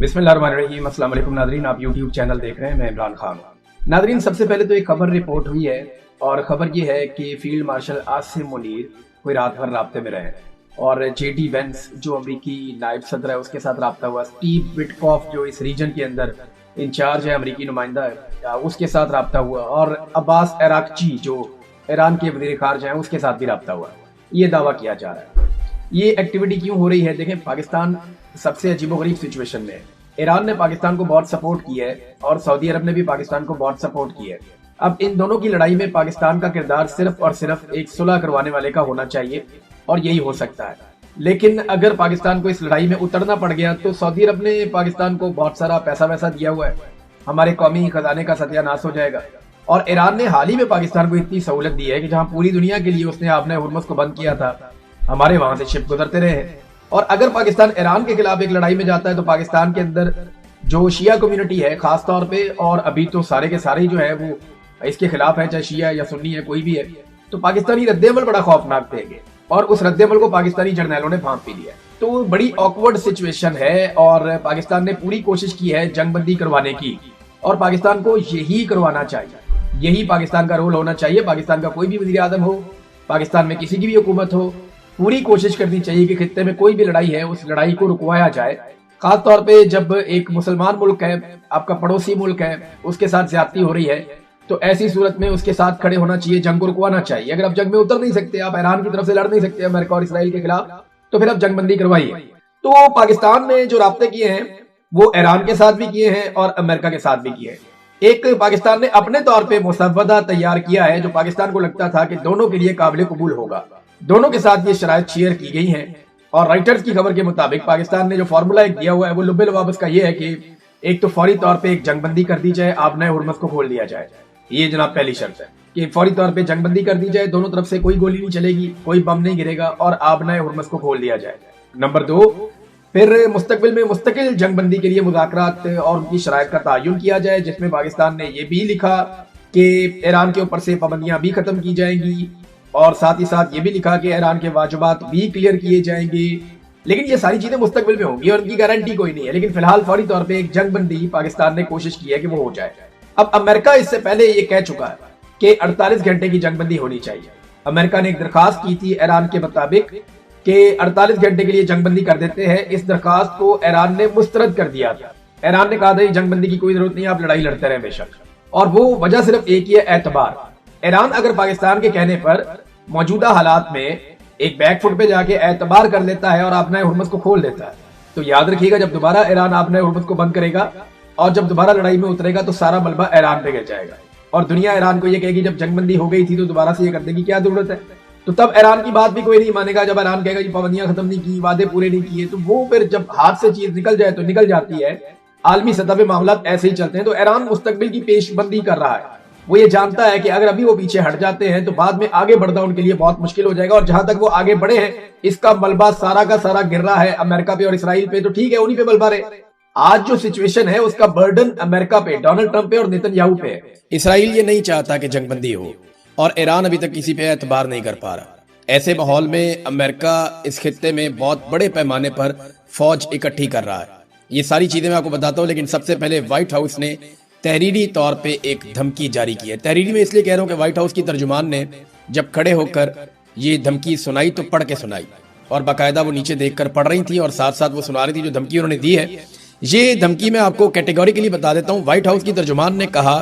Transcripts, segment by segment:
बिस्मिल्लाहिर्रहमानिर्रहीम। अस्सलाम वालेकुम नादरीन, आप यूट्यूब चैनल देख रहे हैं, मैं इमरान खान हूं। नादरीन, सबसे पहले तो एक खबर रिपोर्ट हुई है और खबर ये है कि फील्ड मार्शल आसिम मुनीर कोई रात भर राब्ते में रहे और जेडी वेंस जो अमरीकी नायब सदर है उसके साथ राब्ता हुआ। स्टीव विटकॉफ जो इस रीजन के अंदर इंचार्ज है, अमरीकी नुमाइंदा है, उसके साथ राब्ता हुआ और अब्बास अरागची जो ईरान के वज़ीर ख़ारिजा हैं उसके साथ भी राब्ता हुआ। ये दावा किया जा रहा है। ये एक्टिविटी क्यों हो रही है? देखें, पाकिस्तान सबसे अजीबोगरीब सिचुएशन में है। ईरान ने पाकिस्तान को बहुत सपोर्ट किया है और सऊदी अरब ने भी पाकिस्तान को बहुत सपोर्ट किया है। अब इन दोनों की लड़ाई में पाकिस्तान का किरदार सिर्फ और सिर्फ एक सुलह करवाने वाले का होना चाहिए और यही हो सकता है। लेकिन अगर पाकिस्तान को इस लड़ाई में उतरना पड़ गया तो सऊदी अरब ने पाकिस्तान को बहुत सारा पैसा वैसा दिया हुआ है, हमारे कौमी खजाने का सत्यानाश हो जाएगा। और ईरान ने हाल ही में पाकिस्तान को इतनी सहूलत दी है कि जहां पूरी दुनिया के लिए उसने आपने हुर्मुज़ को बंद किया था, हमारे वहां से शिप गुजरते रहे हैं। और अगर पाकिस्तान ईरान के खिलाफ एक लड़ाई में जाता है तो पाकिस्तान के अंदर जो शिया कम्युनिटी है खास तौर पे, और अभी तो सारे के सारे जो है वो इसके खिलाफ है, चाहे शिया या सुन्नी है, कोई भी है, तो पाकिस्तानी रद्देअमल बड़ा खौफनाक देंगे और उस रद्देअमल को पाकिस्तानी जर्नैलों ने भांप भी लिया। तो बड़ी ऑकवर्ड सिचुएशन है और पाकिस्तान ने पूरी कोशिश की है जंगबंदी करवाने की और पाकिस्तान को यही करवाना चाहिए, यही पाकिस्तान का रोल होना चाहिए। पाकिस्तान का कोई भी वज़ीर आज़म हो, पाकिस्तान में किसी की भी हुकूमत हो, पूरी कोशिश करनी चाहिए कि खित्ते में कोई भी लड़ाई है उस लड़ाई को रुकवाया जाए। खास तौर पे जब एक मुसलमान मुल्क है, आपका पड़ोसी मुल्क है, उसके साथ ज्यादती हो रही है, तो ऐसी सूरत में उसके साथ खड़े होना चाहिए, जंग को रुकवाना चाहिए। अगर आप जंग में उतर नहीं सकते, आप ईरान की तरफ से लड़ नहीं सकते अमेरिका और इसराइल के खिलाफ, तो फिर आप जंगबंदी करवाइए। तो पाकिस्तान ने जो राब्ते किए हैं वो ईरान के साथ भी किए हैं और अमेरिका के साथ भी किए हैं। एक पाकिस्तान ने अपने तौर पे मुसव्वदा तैयार किया है जो पाकिस्तान को लगता था कि दोनों के लिए काबिल कबूल होगा। दोनों के साथ ये शराइत शेयर की गई हैं और राइटर्स की खबर के मुताबिक पाकिस्तान ने जो फार्मूला एक दिया हुआ है वो लुब्बे लवाबस का ये है कि एक तो फौरी तौर पे एक जंगबंदी कर दी जाए, आपने हुर्मुज़ को खोल दिया जाए। ये जनाब पहली शर्त है कि फौरी तौर पे जंगबंदी कर दी जाए, दोनों तरफ से कोई गोली नहीं चलेगी, कोई बम नहीं गिरेगा और आपने हुर्मुज़ को खोल दिया जाए। नंबर 2, फिर मुस्तकबिल में मुस्तकिल जंगबंदी के लिए मुज़ाकरात और उनकी शराइत का तयन किया जाए, जिसमें पाकिस्तान ने यह भी लिखा कि ईरान के ऊपर से पाबंदियां भी खत्म की जाएंगी और साथ ही साथ ये भी लिखा कि ईरान के वाजिबात भी क्लियर किए जाएंगे। लेकिन ये सारी चीजें मुस्तकबिल में होंगी और उनकी गारंटी कोई नहीं है। लेकिन फिलहाल फौरी तौर पे एक जंगबंदी पाकिस्तान ने कोशिश की है कि वो हो जाए। अब अमेरिका इससे पहले ये कह चुका है कि 48 घंटे की जंगबंदी होनी चाहिए। अमेरिका ने एक दरखास्त की थी ईरान के मुताबिक कि 48 घंटे के लिए जंगबंदी कर देते हैं। इस दरखास्त को ईरान ने मुस्तरद कर दिया था। ईरान ने कहा था जंगबंदी की कोई जरूरत नहीं, आप लड़ाई लड़ते रहे बेशक। और वो वजह सिर्फ एक ही है, एतबार। ईरान अगर पाकिस्तान के कहने पर मौजूदा हालात में एक बैकफुट पे जाके एतबार कर लेता है और आपने हुर्मुज़ को खोल देता है, तो याद रखिएगा जब दोबारा ईरान आपने हुर्मुज़ को बंद करेगा और जब दोबारा लड़ाई में उतरेगा तो सारा मलबा ईरान पे गिर जाएगा और दुनिया ईरान को ये कहेगी जब जंगबंदी हो गई थी तो दोबारा से ये करने की क्या जरूरत है। तो तब ईरान की बात भी कोई नहीं मानेगा। जब ईरान कहेगा पाबंदियां खत्म नहीं की, वादे पूरे नहीं किए, तो वो फिर जब हाथ से चीज निकल जाए तो निकल जाती है। आलमी सतह पे मामला ऐसे ही चलते हैं। तो ईरान मुस्तकबिल की पेशबंदी कर रहा है। वो ये जानता है कि अगर अभी वो पीछे हट जाते हैं तो बाद में आगे बढ़ना उनके लिए बहुत मुश्किल हो जाएगा। और जहां तक वो आगे बढ़े हैं इसका मलबा सारा का सारा गिर रहा है अमेरिका पे और इसराइल पे, तो ठीक है उन्हीं पे मलबा रहे। आज जो सिचुएशन है उसका बर्डन अमेरिका पे, डोनाल्ड ट्रंप पे और नेतन्याहू पे है। इसराइल ये नहीं चाहता कि जंगबंदी हो और ईरान अभी तक किसी पे एतबार नहीं कर पा रहा। ऐसे माहौल में अमेरिका इस खित्ते में बहुत बड़े पैमाने पर फौज इकट्ठी कर रहा है। ये सारी चीजें मैं आपको बताता हूँ, लेकिन सबसे पहले व्हाइट हाउस ने तहरीरी तौर पे एक धमकी जारी की है। तहरीरी में इसलिए कह रहा हूँ कि व्हाइट हाउस की तर्जुमान ने जब खड़े होकर ये धमकी सुनाई तो पढ़ के सुनाई और बाकायदा वो नीचे देखकर पढ़ रही थी और साथ साथ वो सुना रही थी जो धमकी उन्होंने दी है। ये धमकी मैं आपको कैटेगोरिकली बता देता हूँ। व्हाइट हाउस की तर्जुमान ने कहा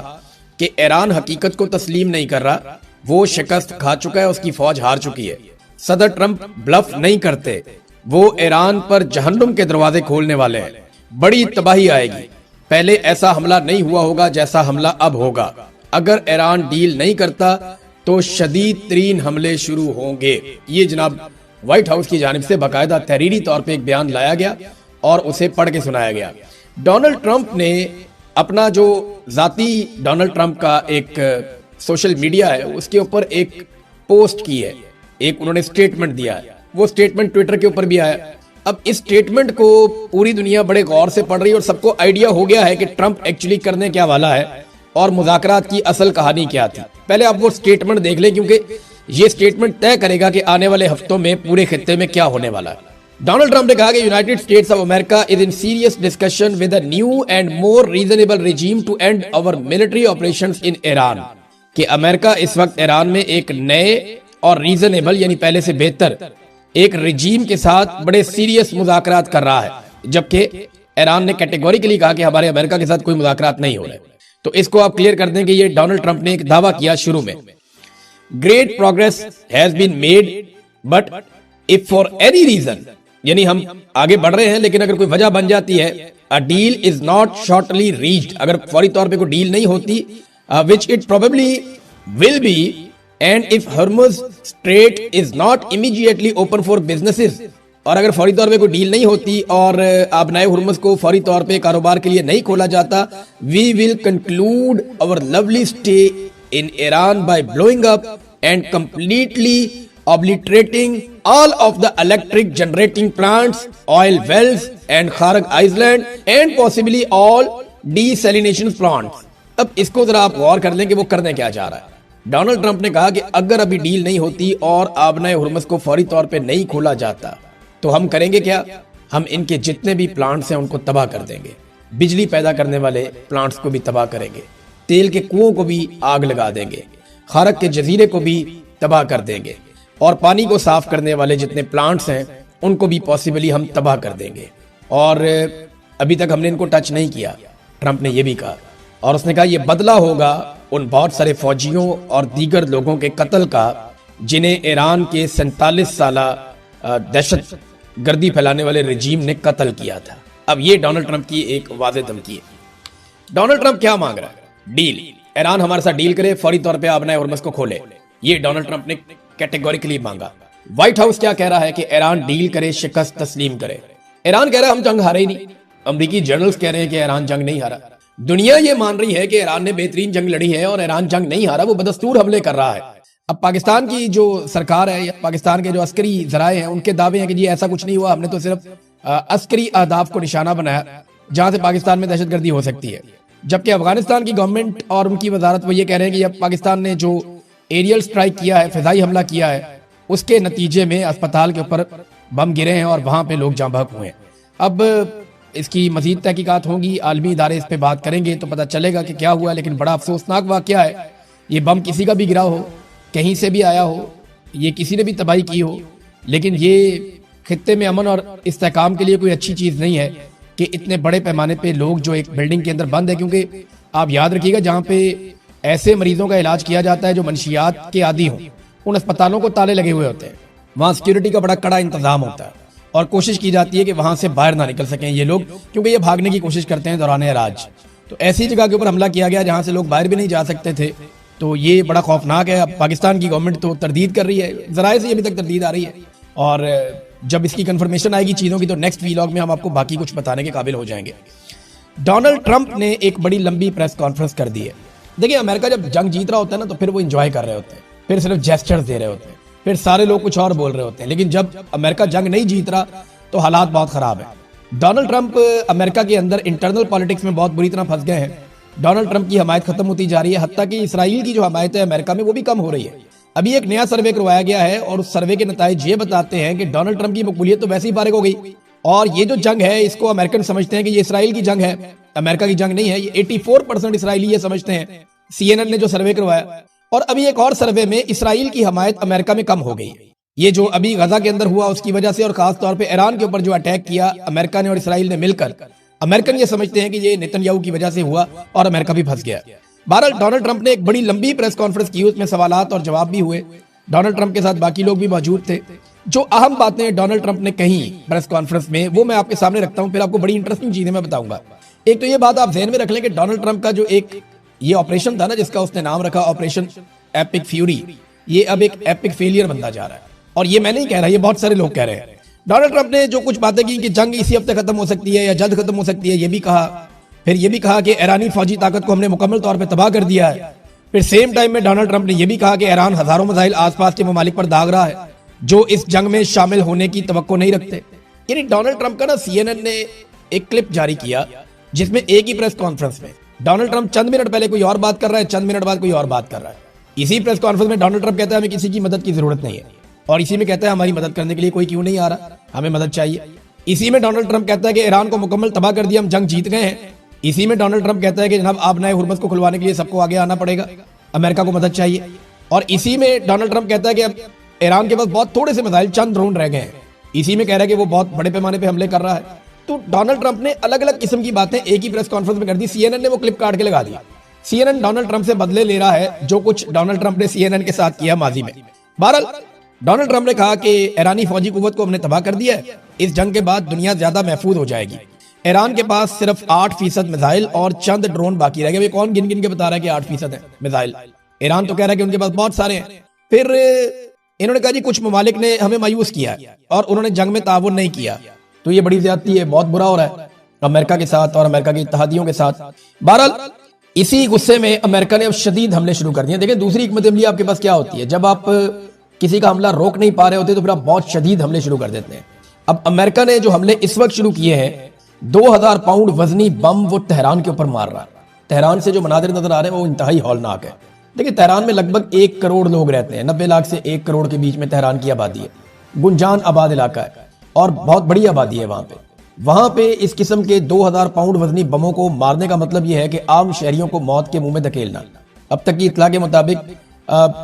कि ईरान हकीकत को तस्लीम नहीं कर रहा, वो शिकस्त खा चुका है, उसकी फौज हार चुकी है। सदर ट्रंप ब्लफ नहीं करते, वो ईरान पर जहन्नुम के दरवाजे खोलने वाले हैं, बड़ी तबाही आएगी। पहले ऐसा हमला नहीं हुआ होगा जैसा हमला अब होगा। अगर ईरान डील नहीं करता तो शदीद तरीन हमले शुरू होंगे। ये जनाब व्हाइट हाउस की जानिब से बाकायदा तहरीरी तौर पे एक बयान लाया गया और उसे पढ़ के सुनाया गया। डोनाल्ड ट्रंप ने अपना जो जाती डोनाल्ड ट्रंप का एक सोशल मीडिया है उसके ऊपर एक पोस्ट की है, एक उन्होंने स्टेटमेंट दिया है। वो स्टेटमेंट ट्विटर के ऊपर भी आया। अब इस स्टेटमेंट को पूरी दुनिया बड़े गौर से पढ़ रही है और सबको आइडिया हो गया है कि ट्रंप एक्चुअली करने क्या वाला है और मुज़ाकरात की असल कहानी क्या थी। पहले आप वो स्टेटमेंट देख लें क्योंकि ये स्टेटमेंट तय करेगा कि आने वाले हफ्तों में पूरे खित्ते में क्या होने वाला है। डोनाल्ड ट्रंप ने कहा कि United States of America is in serious discussion with a new and more reasonable regime to end our military operations in Iran, कि अमेरिका इस वक्त ईरान में एक नए और रीजनेबल यानी पहले से बेहतर एक रिजीम के साथ बड़े सीरियस मुज़ाकरात कर रहा है, जबकि ईरान ने कैटेगोरिकली कहा कि हमारे अमेरिका के साथ कोई मुज़ाकरात नहीं हो रहे। तो इसको आप क्लियर कर दें कि ये डोनाल्ड ट्रंप ने एक दावा किया शुरू में, great progress has been made but if for any reason, यानी हम आगे बढ़ रहे हैं लेकिन अगर कोई वजह बन जाती है, a deal is not shortly reached, अगर फौरी तौर पे कोई डील नहीं होती, which it probably will be, and if Hormuz Strait is not immediately open for businesses, और अगर फौरी तौर पे कोई डील नहीं होती और आबनाए हुर्मुज़ को फौरी तौर पे कारोबार के लिए नहीं खोला जाता, we will conclude our lovely stay in Iran by blowing up and completely obliterating all of the electric generating plants, oil wells and Kharag Island and possibly all desalination plants। अब इसको जरा आप गौर कर लें कि वो करने क्या चाह रहा है। डोनाल्ड ट्रंप ने कहा कि अगर अभी डील नहीं होती और आबनाए हुर्मुज़ को फौरी तौर पे नहीं खोला जाता तो हम करेंगे क्या, हम इनके जितने भी प्लांट्स हैं उनको तबाह कर देंगे, बिजली पैदा करने वाले प्लांट्स को भी तबाह करेंगे, तेल के कुओं को भी आग लगा देंगे, खारक के जजीरे को भी तबाह कर देंगे और पानी को साफ करने वाले जितने प्लांट्स हैं उनको भी पॉसिबली हम तबाह कर देंगे। और अभी तक हमने इनको टच नहीं किया, ट्रंप ने यह भी कहा। और उसने कहा यह बदला होगा उन बहुत सारे फौजियों और दीगर लोगों के कत्ल का जिन्हें ईरान के 47 साला दहशत गर्दी फैलाने वाले रजीम ने कत्ल किया था। अब ये डोनाल्ड ट्रंप की एक वाज़ेह धमकी है। डोनाल्ड ट्रंप क्या मांग रहा है, डील, ईरान हमारे साथ डील करे, फौरी तौर पे आबनाए हुर्मुज़ को खोले, ये डोनाल्ड ट्रंप ने कैटेगोरिकली मांगा। व्हाइट हाउस क्या कह रहा है कि ईरान डील करे, शिकस्त तस्लीम करे। ईरान कह रहा है हम जंग हारे ही नहीं, अमरीकी जर्नल्स कह रहे हैं कि ईरान जंग नहीं हारा, दुनिया ये मान रही है कि ईरान ने बेहतरीन जंग लड़ी है और ईरान जंग नहीं हारा, वो बदस्तूर हमले कर रहा है। अब पाकिस्तान की जो सरकार है या पाकिस्तान के जो अस्करी जराए हैं उनके दावे हैं कि जी ऐसा कुछ नहीं हुआ, हमने तो सिर्फ अस्करी अहदाफ को निशाना बनाया जहां से पाकिस्तान में दहशतगर्दी हो सकती है। जबकि अफगानिस्तान की गवर्नमेंट और उनकी वजारत वो ये कह रहे हैं कि अब पाकिस्तान ने जो एरियल स्ट्राइक किया है, फिजाई हमला किया है, उसके नतीजे में अस्पताल के ऊपर बम गिरे हैं और वहां पे लोग जाँ बहक हुए हैं। अब इसकी मजीद तहकीकात होंगी, आलमी इदारे इस पे बात करेंगे तो पता चलेगा कि क्या हुआ। लेकिन बड़ा अफसोसनाक वाकया है, ये बम किसी का भी गिरा हो, कहीं से भी आया हो, ये किसी ने भी तबाही की हो, लेकिन ये खित्ते में अमन और इस्तेहकाम के लिए कोई अच्छी चीज़ नहीं है कि इतने बड़े पैमाने पे लोग जो एक बिल्डिंग के अंदर बंद है। क्योंकि आप याद रखिएगा जहाँ पे ऐसे मरीजों का इलाज किया जाता है जो मनशियात के आदी हों, उन अस्पतालों को ताले लगे हुए होते हैं, वहाँ सिक्योरिटी का बड़ा कड़ा इंतजाम होता है और कोशिश की जाती है कि वहां से बाहर ना निकल सकें ये लोग, क्योंकि ये भागने की कोशिश करते हैं दौरान इलाज। तो ऐसी जगह के ऊपर हमला किया गया जहां से लोग बाहर भी नहीं जा सकते थे, तो ये बड़ा खौफनाक है। अब पाकिस्तान की गवर्नमेंट तो तरदीद कर रही है, जराए से अभी तक तरदीद आ रही है, और जब इसकी कंफर्मेशन आएगी चीज़ों की तो नेक्स्ट वीलॉग में हम आपको बाकी कुछ बताने के काबिल हो जाएंगे। डोनाल्ड ट्रंप ने एक बड़ी लंबी प्रेस कॉन्फ्रेंस कर दी है। देखिए, अमेरिका जब जंग जीत रहा होता है ना तो फिर वो इंजॉय कर रहे होते हैं, फिर सिर्फ जेस्चर्स दे रहे होते हैं, फिर सारे लोग कुछ और बोल रहे होते हैं। लेकिन जब अमेरिका जंग नहीं जीत रहा तो हालात बहुत खराब है। डोनाल्ड ट्रंप अमेरिका के अंदर इंटरनल पॉलिटिक्स में बहुत बुरी तरह फंस गए हैं। डोनाल्ड ट्रंप की हमायत खत्म होती जा रही है, हत्ता कि इसराइल की जो हमायत है अमेरिका में वो भी कम हो रही है। अभी एक नया सर्वे करवाया गया है और उस सर्वे के नतीजे ये बताते हैं कि डोनाल्ड ट्रंप की मकबूलियत तो वैसे ही फारिग हो गई, और ये जो जंग है इसको अमेरिकन समझते हैं कि ये इसराइल की जंग है, अमेरिका की जंग नहीं है। ये 84% इसराइली ये समझते हैं, CNN ने जो सर्वे करवाया। और अभी एक और सर्वे में इसराइल की हमायत अमेरिका में कम हो गई है। ये जो अभी गजा के अंदर हुआ उसकी वजह से, और खास तौर पे ईरान के ऊपर जो अटैक किया अमेरिका ने और इसराइल ने मिलकर, अमेरिकन ये समझते हैं कि ये नेतन्याहू की वजह से हुआ और अमेरिका भी फंस गया। बहरहाल डोनाल्ड ट्रंप ने एक बड़ी लंबी प्रेस कॉन्फ्रेंस की, उसमें सवालात और जवाब भी हुए। डोनाल्ड ट्रंप के साथ बाकी लोग भी मौजूद थे। जो अहम बातें डोनाल्ड ट्रंप ने कही प्रेस कॉन्फ्रेंस में वो मैं आपके सामने रखता हूं, फिर आपको बड़ी इंटरेस्टिंग चीजें मैं बताऊंगा। एक तो ये बात आप ध्यान में रख लें कि डोनाल्ड ट्रंप का जो एक ये ऑपरेशन था ना, जिसका उसने नाम रखा ऑपरेशन एपिक फ्यूरी, ये अब एक एपिक फेलियर बनता जा रहा है। और ये मैं नहीं कह रहा, ये बहुत सारे लोग कह रहे हैं। डोनाल्ड ट्रंप ने जो कुछ बातें की कि जंग इसी हफ्ते खत्म हो सकती है या जल्द खत्म हो सकती है, ये भी कहा। फिर ये भी कहा कि ईरानी फौजी ताकत को हमने मुकम्मल तौर पर तबाह कर दिया है। फिर सेम टाइम में डोनाल्ड ट्रंप ने यह भी कहा कि ईरान हजारों मिसाइल आसपास के ममालिक पर दाग रहा है जो इस जंग में शामिल होने की तवक्को नहीं रखते। यानी डोनाल्ड ट्रंप का ना CNN ने एक क्लिप जारी किया जिसमें एक ही प्रेस कॉन्फ्रेंस में डोनाल्ड ट्रंप चंद मिनट पहले कोई और बात कर रहा है, चंद मिनट बाद कोई और बात कर रहा है। इसी प्रेस कॉन्फ्रेंस में डोनाल्ड ट्रंप कहता है हमें किसी की मदद की जरूरत नहीं है, और इसी में कहता है हमारी मदद करने के लिए कोई क्यों नहीं आ रहा। हमें मदद चाहिए। इसी में डोनाल्ड ट्रंप कहता है कि ईरान को मुकम्मल तबाह कर दिया, हम जंग जीत गए हैं। इसी में डोनाल्ड ट्रंप कहता है कि जनाब आप नए हुर्मुज़ को खुलवाने के लिए सबको आगे आना पड़ेगा, अमेरिका को मदद चाहिए। और इसी में डोनाल्ड ट्रंप कहता है कि अब ईरान के पास बहुत थोड़े से मिसाइल, चंद ड्रोन रह गए हैं। इसी में कह रहा है कि वो बहुत बड़े पैमाने पे हमले कर रहा है। तो डोनाल्ड ट्रंप ने अलग अलग किस्म की बातें एक ही प्रेस कॉन्फ्रेंस में कर दी। सीएनएन ने वो क्लिप काट के लगा दी। सीएनएन डोनाल्ड ट्रंप से बदले ले रहा है जो कुछ डोनाल्ड ट्रंप ने सीएनएन के साथ किया माजी में। बहरहाल डोनाल्ड ट्रंप ने कहा कि ईरानी फौजी कुव्वत को हमने तबाह कर दिया है, इस जंग के बाद दुनिया ज्यादा महफूज हो जाएगी। ईरान के पास सिर्फ 8% मिसाइल और चंद ड्रोन बाकी रह गए। कौन गिन गिन के बता रहा है कि 8% है मिसाइल? ईरान तो कह रहा है कि उनके पास बहुत सारे हैं। फिर इन्होंने कहा जी कुछ ममालिक ने हमें मायूस किया और उन्होंने जंग में ताउन नहीं किया, तो ये बड़ी ज्यादती है, बहुत बुरा हो रहा है अमेरिका के साथ और अमेरिका के इत्तेहादियों के साथ। बहरहाल इसी गुस्से में अमेरिका ने अब शदीद हमले शुरू कर दिए। देखिए दूसरी हिकमत अमली आपके पास क्या होती है, जब आप किसी का हमला रोक नहीं पा रहे होते तो फिर आप बहुत शदीद हमले शुरू कर देते हैं। अब अमेरिका ने जो हमले इस वक्त शुरू किए हैं, 2000 पाउंड वजनी बम वो तेहरान के ऊपर मार रहा है। तेहरान से जो मनाजिर नजर आ रहे हैं वो इंतहाई हौलनाक है। देखिए तेहरान में लगभग 1 करोड़ लोग रहते हैं, 90 लाख से 1 करोड़ के बीच में तेहरान की आबादी है। गुंजान आबाद इलाका है और बहुत बड़ी आबादी है वहां पे इस किस्म के 2000 पाउंड वजनी बमों को मारने का मतलब यह है कि आम शहरियों को मौत के मुंह में धकेलना। अब तक की इत्तला के मुताबिक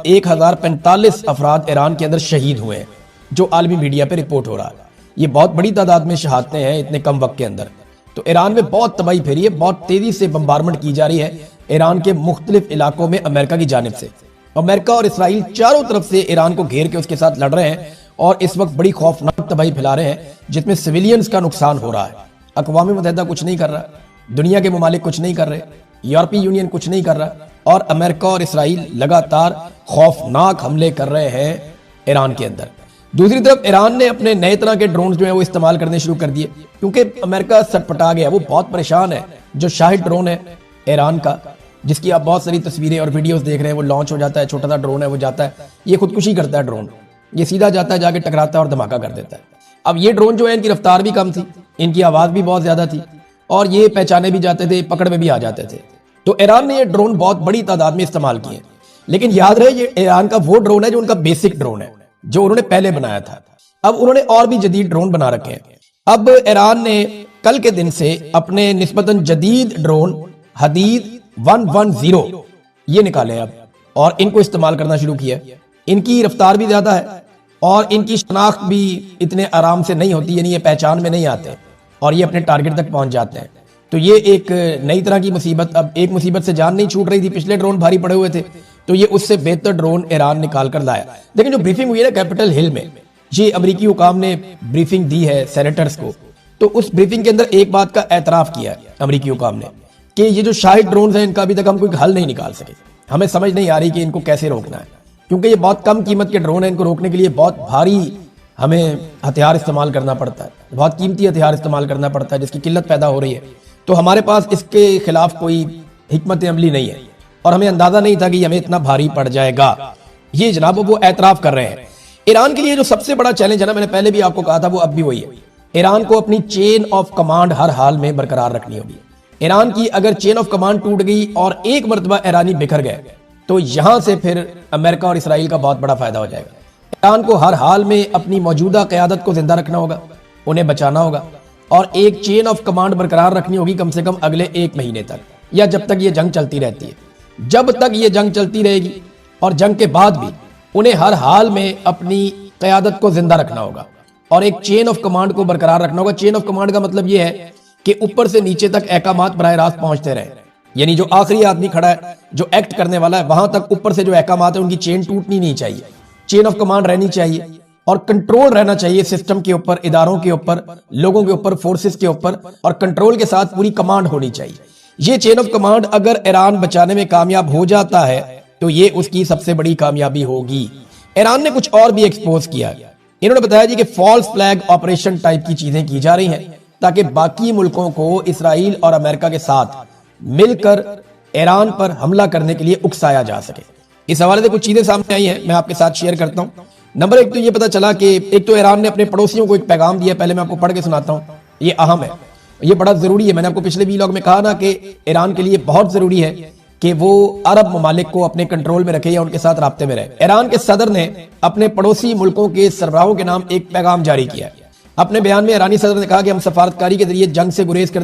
1045 अफराद ईरान के अंदर शहीद हुए हैं, जो आलमी मीडिया पे रिपोर्ट हो रहा है। ये बहुत बड़ी तादाद में शहादतें हैं इतने कम वक्त के अंदर। तो ईरान में बहुत तबाही फैली है, बहुत तेजी से बम्बारमेंट की जा रही है ईरान के मुख्तलिफ इलाकों में अमेरिका की जानिब से। अमेरिका और इसराइल चारों तरफ से ईरान को घेर के उसके साथ लड़ रहे हैं और इस वक्त बड़ी खौफनाक तबाही फैला रहे हैं, जिसमें सिविलियंस का नुकसान हो रहा है। अक़वाम मुत्तहिदा कुछ नहीं कर रहा, दुनिया के ममालिक कुछ नहीं कर रहे, यूरोपीय यूनियन कुछ नहीं कर रहा, और अमेरिका और इसराइल लगातार खौफनाक हमले कर रहे हैं ईरान के अंदर। दूसरी तरफ ईरान ने अपने नए तरह के ड्रोन जो है वो इस्तेमाल करने शुरू कर दिए, क्योंकि अमेरिका सटपटा गया, वो बहुत परेशान है। जो शाहिद ड्रोन है ईरान का, जिसकी आप बहुत सारी तस्वीरें और वीडियोस देख रहे हैं, वो लॉन्च हो जाता है, छोटा सा ड्रोन है, वो जाता है, ये खुदकुशी करता है ड्रोन, ये सीधा जाता है, जाके टकराता है और धमाका कर देता है। अब ये ड्रोन जो है इनकी रफ्तार भी कम थी, इनकी आवाज भी बहुत ज्यादा थी और ये पहचाने भी जाते थे, पकड़ में भी आ जाते थे। तो ईरान ने ये ड्रोन बहुत बड़ी तादाद में इस्तेमाल किए। लेकिन याद रहे ये ईरान का वो ड्रोन है जो उनका बेसिक ड्रोन है, जो उन्होंने पहले बनाया था। अब उन्होंने और भी जदीद ड्रोन बना रखे हैं। अब ईरान ने कल के दिन से अपने निस्बतन जदीद ड्रोन हदीद 110 ये निकाले अब, और इनको इस्तेमाल करना शुरू किया। इनकी रफ्तार भी ज्यादा है और इनकी शनाख्त भी इतने आराम से नहीं होती, यानी ये पहचान में नहीं आते और ये अपने टारगेट तक पहुंच जाते हैं। तो ये एक नई तरह की मुसीबत, अब एक मुसीबत से जान नहीं छूट रही थी, पिछले ड्रोन भारी पड़े हुए थे, तो ये उससे बेहतर ड्रोन ईरान निकाल कर लाया। लेकिन जो ब्रीफिंग हुई है ना कैपिटल हिल में, ये अमेरिकी हुकाम ने ब्रीफिंग दी है सेनेटर्स को, तो उस ब्रीफिंग के अंदर एक बात का एतराफ किया है अमेरिकी हुकाम ने कि ये जो शाहिद ड्रोन है इनका अभी तक हम कोई हल नहीं निकाल सके। हमें समझ नहीं आ रही कि इनको कैसे रोकना है, क्योंकि ये बहुत कम कीमत के ड्रोन है, इनको रोकने के लिए बहुत भारी हमें हथियार इस्तेमाल करना पड़ता है, बहुत कीमती हथियार इस्तेमाल करना पड़ता है, जिसकी किल्लत पैदा हो रही है। तो हमारे पास इसके खिलाफ कोई हिकमत अमली नहीं है और हमें अंदाजा नहीं था कि हमें इतना भारी पड़ जाएगा। ये जनाब वो एतराफ कर रहे हैं। ईरान के लिए जो सबसे बड़ा चैलेंज है ना, मैंने पहले भी आपको कहा था, वो अब भी वही है। ईरान को अपनी चेन ऑफ कमांड हर हाल में बरकरार रखनी होगी। ईरान की अगर चेन ऑफ कमांड टूट गई और एक मरतबा ईरानी बिखर गए, तो यहां से फिर अमेरिका और इसराइल का बहुत बड़ा फायदा हो जाएगा। ईरान को हर हाल में अपनी मौजूदा क़यादत को जिंदा रखना होगा, उन्हें बचाना होगा और एक चेन ऑफ कमांड बरकरार रखनी होगी कम से कम अगले 1 महीने तक, या जब तक ये जंग चलती रहती है। जब तक ये जंग चलती रहेगी और जंग के बाद भी उन्हें हर हाल में अपनी क़यादत को जिंदा रखना होगा और एक चेन ऑफ कमांड को बरकरार रखना होगा। चेन ऑफ कमांड का मतलब यह है कि ऊपर से नीचे तक अहकामात बराह रास्त पहुंचते रहे, यानी जो आखिरी आदमी खड़ा है, जो एक्ट करने वाला है, वहां तक ऊपर से जो अहकामात है उनकी चेन टूटनी नहीं चाहिए, चेन ऑफ कमांड रहनी चाहिए और कंट्रोल रहना चाहिए सिस्टम के ऊपर, इदारों के ऊपर, लोगों के ऊपर, फोर्सेस के ऊपर, और कंट्रोल के साथ पूरी कमांड होनी चाहिए। ये चेन ऑफ कमांड अगर ईरान बचाने में कामयाब हो जाता है तो ये उसकी सबसे बड़ी कामयाबी होगी। ईरान ने कुछ और भी एक्सपोज किया। इन्होंने बताया जी कि फॉल्स फ्लैग ऑपरेशन टाइप की चीजें की जा रही हैं ताकि बाकी मुल्कों को इसराइल और अमेरिका के साथ मिलकर ईरान पर हमला करने के लिए उकसाया जा सके। इस हवाले से कुछ चीजें सामने आई हैं, मैं आपके साथ शेयर करता हूं। नंबर 1 तो ये पता चला कि एक तो ईरान ने अपने पड़ोसियों को एक पैगाम दिया, पहले मैं आपको पढ़ के सुनाता हूं, ये अहम है, ये बड़ा जरूरी है। मैंने आपको पिछले वीलॉग में कहा ना कि ईरान के लिए बहुत जरूरी है कि वो अरब ममालिक को अपने कंट्रोल में रखे या उनके साथ राब्ते में रहे। ईरान के सदर ने अपने पड़ोसी मुल्कों के सरबराहों के नाम एक पैगाम जारी किया। अपने बयान में ईरानी सदर ने कहा कि हम सफारतकारी के जरिए जंग से गुरेज करने